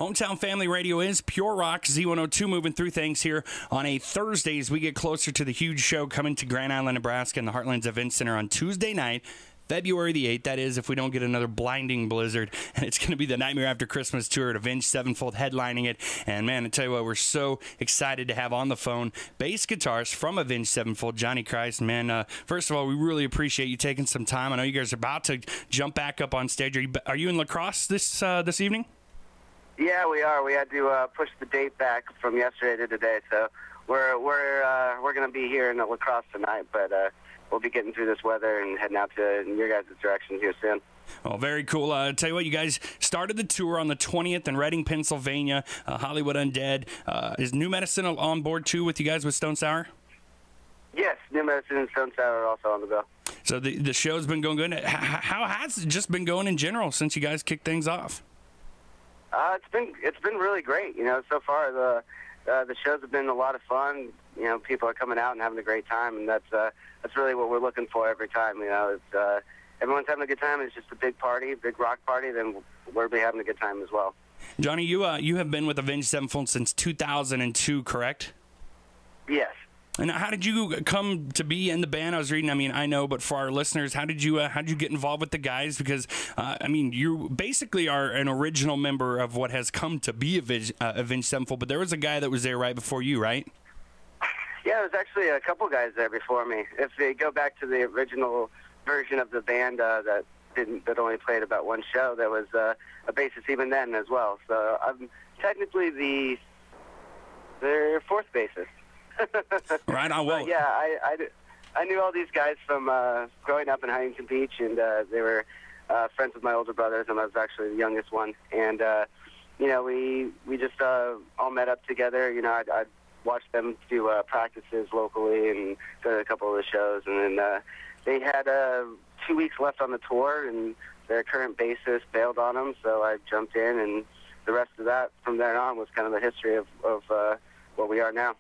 Hometown Family Radio is Pure Rock. Z102 moving through things here on a Thursday as we get closer to the huge show coming to Grand Island, Nebraska in the Heartlands Event Center on Tuesday night, February the 8th. That is, if we don't get another blinding blizzard. And it's going to be the Nightmare After Christmas tour at Avenged Sevenfold headlining it. And, man, I tell you what, we're so excited to have on the phone bass guitarist from Avenged Sevenfold, Johnny Crosse. Man, first of all, we really appreciate you taking some time. I know you guys are about to jump back up on stage. Are you in La Crosse this evening? Yeah, we are. We had to push the date back from yesterday to today, so we're going to be here in La Crosse tonight, but we'll be getting through this weather and heading out to your guys' direction here soon. Well, very cool. Tell you what, you guys started the tour on the 20th in Reading, Pennsylvania. Hollywood Undead. Is New Medicine on board too with you guys with Stone Sour? Yes, New Medicine and Stone Sour are also on the go. So the show's been going good. How has it just been going in general since you guys kicked things off? It's been really great. You know, so far the shows have been a lot of fun. You know, people are coming out and having a great time, and that's really what we're looking for every time. You know, it's everyone's having a good time. It's just a big party, big rock party. Then we'll be having a good time as well. Johnny, you have been with Avenged Sevenfold since 2002, correct? Yes. And how did you come to be in the band? I was reading, I know, but for our listeners, how did you get involved with the guys? Because, you basically are an original member of what has come to be Avenged Sevenfold, but there was a guy that was there right before you, right? Yeah, there was actually a couple guys there before me. If they go back to the original version of the band that only played about one show, there was a bassist even then as well. So I'm technically their fourth bassist. Right on. Well, yeah, I knew all these guys from growing up in Huntington Beach, and they were friends with my older brothers, and I was actually the youngest one. And we just all met up together. You know, I'd watch them do practices locally and go to a couple of the shows, and then they had 2 weeks left on the tour, and their current bassist bailed on them, so I jumped in, and the rest of that from there on was kind of the history of what we are now.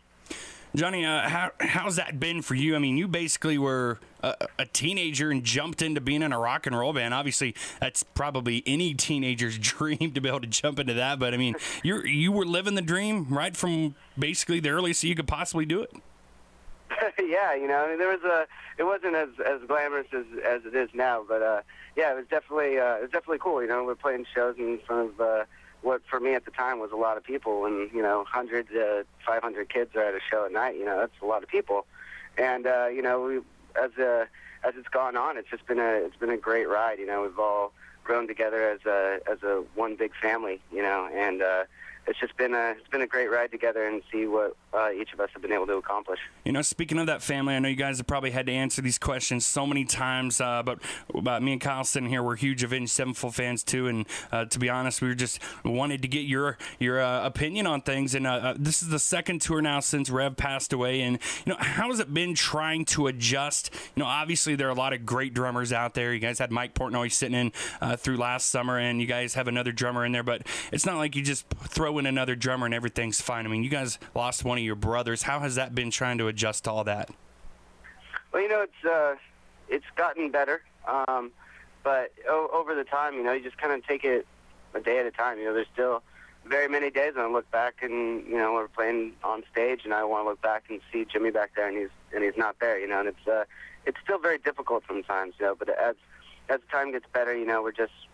Johnny, how's that been for you? I mean, you basically were a teenager and jumped into being in a rock and roll band. Obviously, that's probably any teenager's dream to be able to jump into that. But I mean, you were living the dream right from basically the earliest you could possibly do it. Yeah, you know, it wasn't as glamorous as it is now, but yeah, it was definitely cool. You know, we're playing shows in front of what for me at the time was a lot of people, and 100 to 500 kids are at a show at night. You know, that's a lot of people, and we as it's gone on, it's been a great ride. You know, we've all grown together as a one big family. You know, and it's been a great ride together and see what each of us have been able to accomplish. You know, speaking of that family, I know you guys have probably had to answer these questions so many times, but me and Kyle sitting here, we're huge Avenged Sevenfold fans too, and to be honest, we just wanted to get your opinion on things. And this is the second tour now since Rev passed away, and how has it been trying to adjust? Obviously there are a lot of great drummers out there. You guys had Mike Portnoy sitting in through last summer, and you guys have another drummer in there, but it's not like you just throw in another drummer and everything's fine. I mean, you guys lost one of your brothers. How has that been trying to adjust to all that? Well, it's gotten better, but over the time, you just kind of take it a day at a time. There's still very many days when I look back and we're playing on stage, and I want to look back and see Jimmy back there, and he's not there. And it's still very difficult sometimes. But as the time gets better,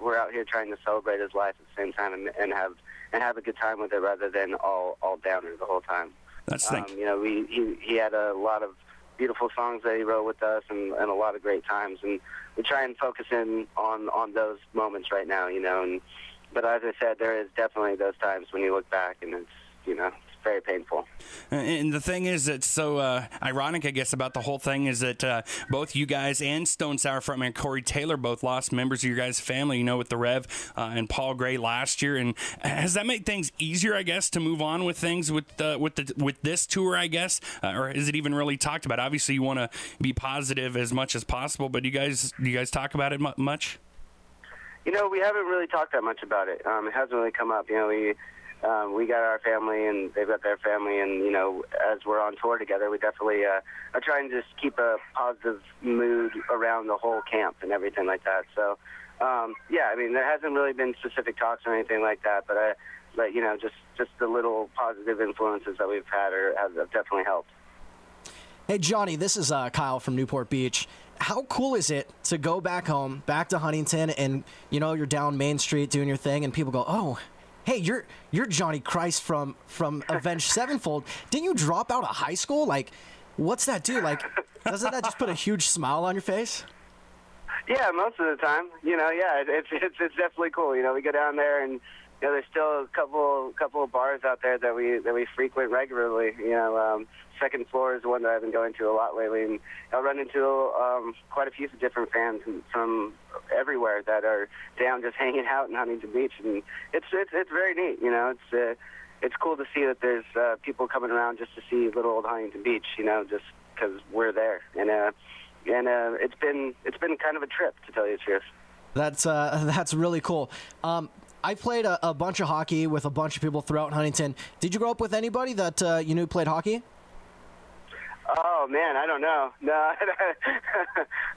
we're out here trying to celebrate his life at the same time and have a good time with it rather than all downer the whole time. That's the thing. He had a lot of beautiful songs that he wrote with us and a lot of great times, and we try and focus in on those moments right now, but as I said, there is definitely those times when you look back and it's very painful. And the thing is that's so ironic, I guess, about the whole thing is that both you guys and Stone Sour frontman Corey Taylor both lost members of your guys' family, with the Rev and Paul Gray last year. And has that made things easier, I guess, to move on with things with this tour, I guess? Or is it even really talked about? Obviously, you want to be positive as much as possible, but do you guys talk about it much? We haven't really talked that much about it. It hasn't really come up. We got our family and they've got their family, and as we're on tour together, we definitely are trying to just keep a positive mood around the whole camp and everything like that. So yeah, there hasn't really been specific talks or anything like that, but but you know, just the little positive influences that we've had have definitely helped. Hey, Johnny, this is Kyle from Newport Beach. How cool is it to go back home, back to Huntington, and, you know, you're down Main Street doing your thing, and people go, oh, hey, you're Johnny Christ from Avenged Sevenfold. Didn't you drop out of high school? Like, what's that do? Like, doesn't that just put a huge smile on your face? Yeah, most of the time. You know, yeah, it's definitely cool. You know, we go down there, and you know, there's still a couple of bars out there that we frequent regularly. You know, Second Floor is one that I've been going to a lot lately, and I'll run into quite a few different fans from everywhere that are down just hanging out in Huntington Beach, and it's very neat. You know, it's cool to see that there's people coming around just to see little old Huntington Beach. You know, just because we're there, and it's been kind of a trip, to tell you the truth. That's really cool. I played a bunch of hockey with a bunch of people throughout Huntington. Did you grow up with anybody that you knew played hockey? Oh man, I don't know. No,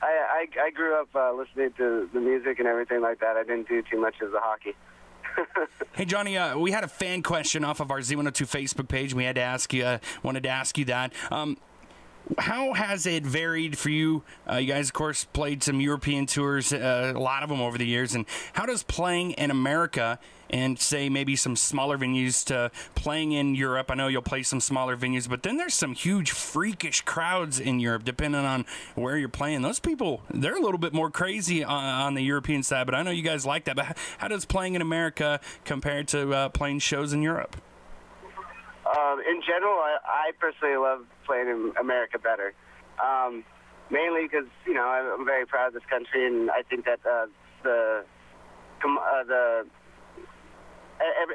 I grew up listening to the music and everything like that. I didn't do too much of the hockey. Hey Johnny, we had a fan question off of our Z102 Facebook page. We had to ask you, wanted to ask you that. How has it varied for you? You guys, of course, played some European tours, a lot of them over the years. And how does playing in America and, say, maybe some smaller venues to playing in Europe? I know you'll play some smaller venues, but then there's some huge, freakish crowds in Europe, depending on where you're playing. Those people, they're a little bit more crazy on the European side, but I know you guys like that. But how does playing in America compare to playing shows in Europe? In general, I personally love playing in America better, mainly because, you know, I'm very proud of this country, and I think that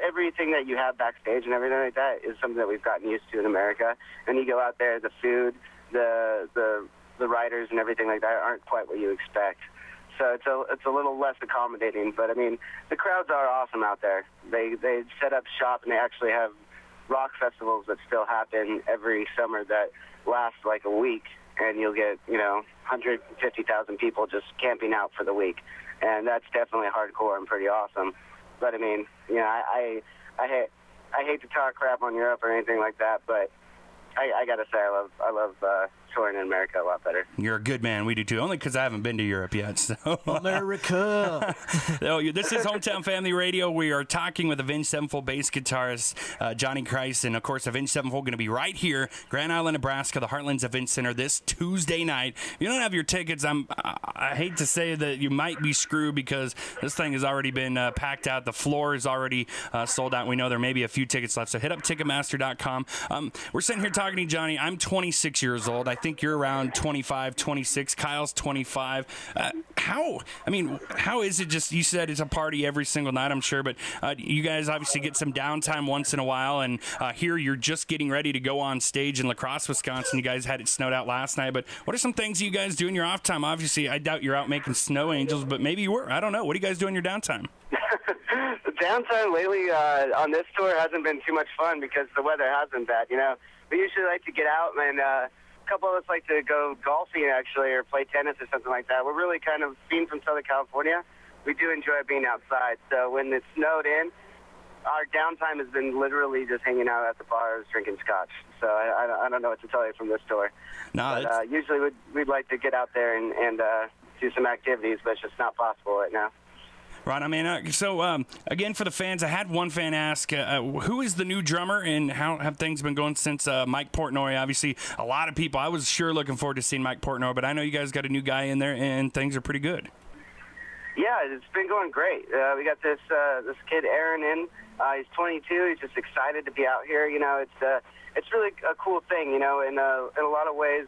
everything that you have backstage and everything like that is something that we've gotten used to in America. And you go out there, the food, the writers and everything like that aren't quite what you expect. So it's a little less accommodating. But I mean, the crowds are awesome out there. They set up shop, and they actually have rock festivals that still happen every summer that last like a week, and you'll get, you know, 150,000 people just camping out for the week, and that's definitely hardcore and pretty awesome. But I mean, you know, I hate to talk crap on Europe or anything like that, but I gotta say I love touring in America a lot better. You're a good man. We do too. Only because I haven't been to Europe yet. So. America. This is Hometown Family Radio. We are talking with Avenged Sevenfold bass guitarist Johnny Christ, and of course, Avenged Sevenfold going to be right here, Grand Island, Nebraska, the Heartlands Event Center this Tuesday night. If you don't have your tickets, I hate to say that you might be screwed because this thing has already been packed out. The floor is already sold out. We know there may be a few tickets left, so hit up Ticketmaster.com. We're sitting here talking to you, Johnny. I'm 26 years old. I think you're around 25, 26. Kyle's 25. How is it just, you said it's a party every single night, I'm sure, but you guys obviously get some downtime once in a while, and here you're just getting ready to go on stage in La Crosse, Wisconsin. You guys had it snowed out last night, but what are some things you guys do in your off time? Obviously, I doubt you're out making snow angels, but maybe you were. I don't know. What do you guys do in your downtime? The downtime lately on this tour hasn't been too much fun because the weather has been bad, you know. We usually like to get out, and a couple of us like to go golfing, actually, or play tennis or something like that. We're really kind of, being from Southern California, we do enjoy being outside. So when it snowed in, our downtime has been literally just hanging out at the bars, drinking scotch. So I don't know what to tell you from this tour. No, but usually we'd like to get out there and do some activities, but it's just not possible right now. Right, I mean, so again, for the fans, I had one fan ask, who is the new drummer, and how have things been going since Mike Portnoy? Obviously, a lot of people, I was sure looking forward to seeing Mike Portnoy, but I know you guys got a new guy in there, and things are pretty good. Yeah, it's been going great. We got this kid, Aaron, in. He's 22. He's just excited to be out here. You know, it's really a cool thing, you know, in a lot of ways.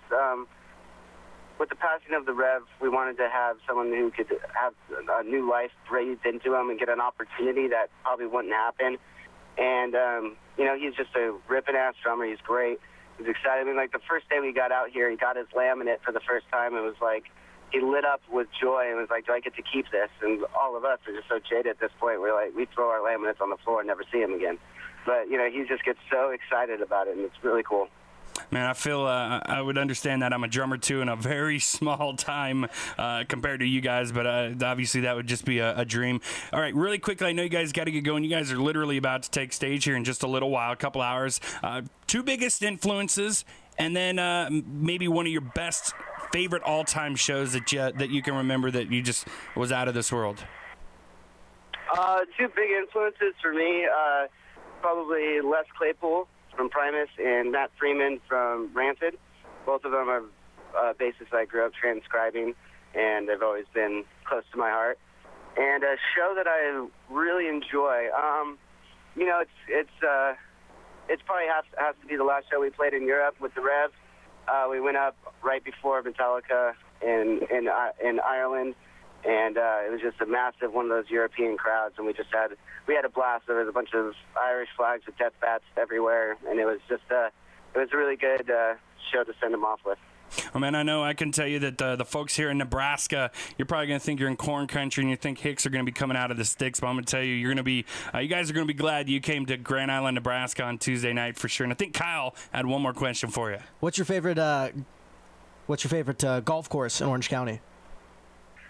With the passing of the Rev, we wanted to have someone who could have a new life breathed into him and get an opportunity that probably wouldn't happen. And, you know, he's just a ripping-ass drummer. He's great. He's excited. I mean, like, the first day we got out here, he got his laminate for the first time. It was like he lit up with joy and was like, do I get to keep this? And all of us are just so jaded at this point. We're like, we throw our laminates on the floor and never see him again. But, you know, he just gets so excited about it, and it's really cool. Man, I feel I would understand that. I'm a drummer too in a very small time compared to you guys, but obviously that would just be a dream. All right, really quickly, I know you guys got to get going. You guys are literally about to take stage here in just a little while, a couple hours. Two biggest influences, and then maybe one of your best favorite all-time shows that you can remember that you just was out of this world. Two big influences for me, probably Les Claypool from Primus and Matt Freeman from Rancid. Both of them are bassists I grew up transcribing, and they've always been close to my heart. And a show that I really enjoy, you know, it's probably has to be the last show we played in Europe with the Rev. We went up right before Metallica in Ireland, and it was just a massive one of those European crowds, and we had a blast. There was a bunch of Irish flags with Deathbats everywhere, and it was just it was a really good show to send them off with. Well, man, I know I can tell you that the folks here in Nebraska, you're probably going to think you're in corn country and you think Hicks are going to be coming out of the sticks, but I'm going to tell you, you're going to be, you guys are going to be glad you came to Grand Island, Nebraska on Tuesday night for sure. And I think Kyle had one more question for you. What's your favorite golf course in Orange County?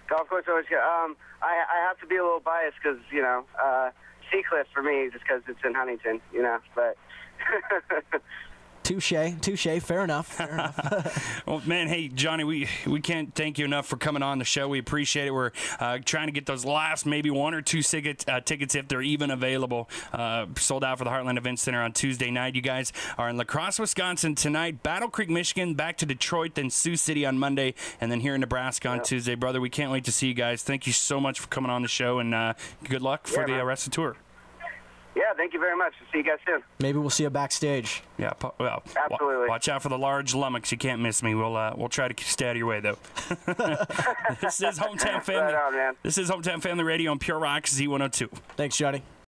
Golf course, Orange County. I have to be a little biased because, you know, Seacliff for me, just because it's in Huntington, you know, but... Touche, fair enough. Well, man, hey, Johnny, we can't thank you enough for coming on the show. We appreciate it. We're trying to get those last maybe one or two tickets if they're even available. Sold out for the Heartland Event Center on Tuesday night. You guys are in La Crosse, Wisconsin tonight, Battle Creek, Michigan, back to Detroit, then Sioux City on Monday, and then here in Nebraska on Tuesday. Brother, we can't wait to see you guys. Thank you so much for coming on the show, and good luck for the rest of the tour. Yeah, thank you very much. See you guys soon. Maybe we'll see you backstage. Yeah, well, absolutely. Watch out for the large lummox. You can't miss me. We'll try to stay out of your way, though. This is Hometown Family. Right on, man. This is Hometown Family Radio on Pure Rock Z102. Thanks, Johnny.